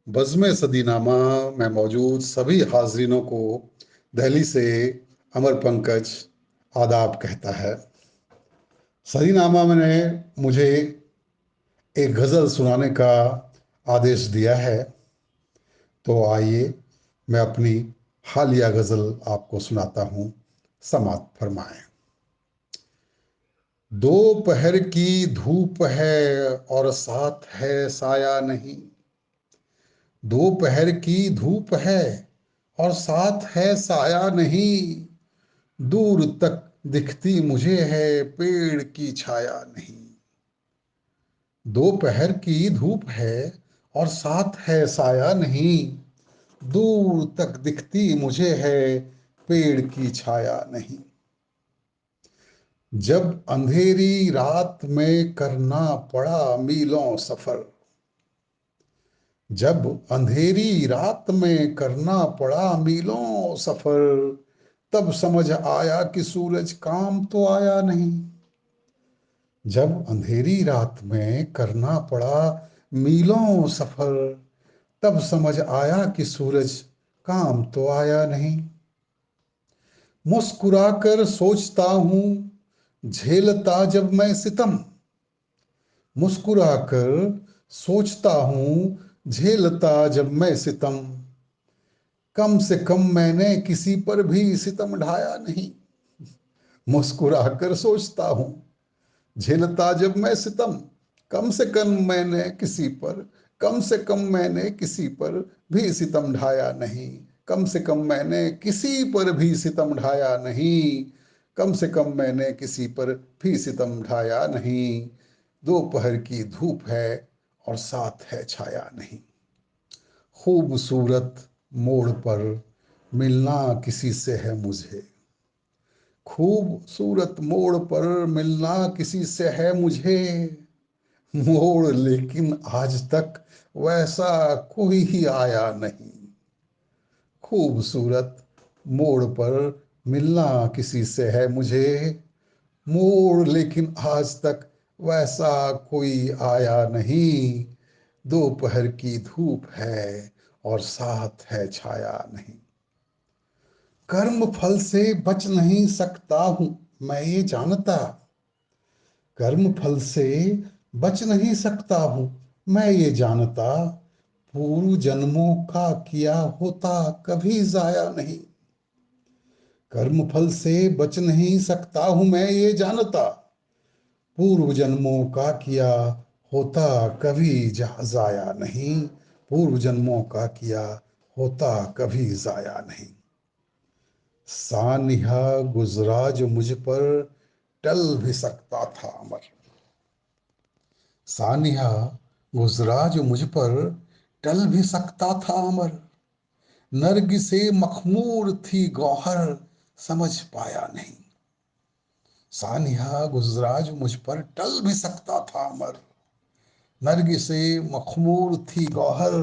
बज़्म सदीनामा में मौजूद सभी हाज़रीनों को दिल्ली से अमर पंकज आदाब कहता है। सदीनामा ने मुझे एक गज़ल सुनाने का आदेश दिया है, तो आइए मैं अपनी हालिया गज़ल आपको सुनाता हूँ, समाअत फरमाएं। दोपहर की धूप है और साथ है साया नहीं। दोपहर की धूप है और साथ है साया नहीं। दूर तक दिखती मुझे है पेड़ की छाया नहीं। दोपहर की धूप है और साथ है साया नहीं। दूर तक दिखती मुझे है पेड़ की छाया नहीं। जब अंधेरी रात में करना पड़ा मीलों सफर। जब अंधेरी रात में करना पड़ा मीलों सफर, तब समझ आया कि सूरज काम तो आया नहीं। जब अंधेरी रात में करना पड़ा मीलों सफर, तब समझ आया कि सूरज काम तो आया नहीं। मुस्कुराकर सोचता हूं झेलता जब मैं सितम। मुस्कुराकर सोचता हूं झेलता जब मैं सितम। कम से कम मैंने किसी पर भी सितम ढाया नहीं। मुस्कुराकर सोचता हूं झेलता जब मैं सितम। कम से कम मैंने किसी पर कम से कम मैंने किसी पर भी सितम ढाया नहीं। कम से कम मैंने किसी पर भी सितम ढाया नहीं। कम से कम मैंने किसी पर भी सितम ढाया नहीं। दोपहर की धूप है और साथ है छाया नहीं। खूबसूरत मोड़ पर मिलना किसी से है मुझे। खूबसूरत मोड़ पर मिलना किसी से है मुझे। मोड़ लेकिन आज तक वैसा कोई ही आया नहीं। खूबसूरत मोड़ पर मिलना किसी से है मुझे। मोड़ लेकिन आज तक वैसा कोई आया नहीं। दोपहर की धूप है और साथ है छाया नहीं। कर्म फल से बच नहीं सकता हूं मैं ये जानता। कर्म फल से बच नहीं सकता हूं मैं ये जानता। पूर्व जन्मों का किया होता कभी जाया नहीं। कर्म फल से बच नहीं सकता हूं मैं ये जानता। पूर्व जन्मों का किया होता कभी जाया नहीं। पूर्व जन्मों का किया होता कभी जाया नहीं। सानिहा गुजरा जो मुझ पर टल भी सकता था अमर। सानिहा गुजरा जो मुझ पर टल भी सकता था अमर। नरगिसे मखमूर थी गौहर समझ पाया नहीं। सानिहा गुजरा जो मुझ पर टल भी सकता था अमर। नरगिसे मखमूर थी गौहर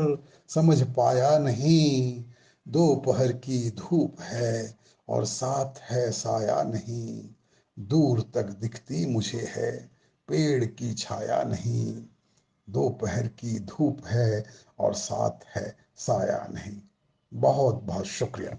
समझ पाया नहीं। दोपहर की धूप है और साथ है साया नहीं। दूर तक दिखती मुझे है पेड़ की छाया नहीं। दोपहर की धूप है और साथ है साया नहीं। बहुत बहुत शुक्रिया।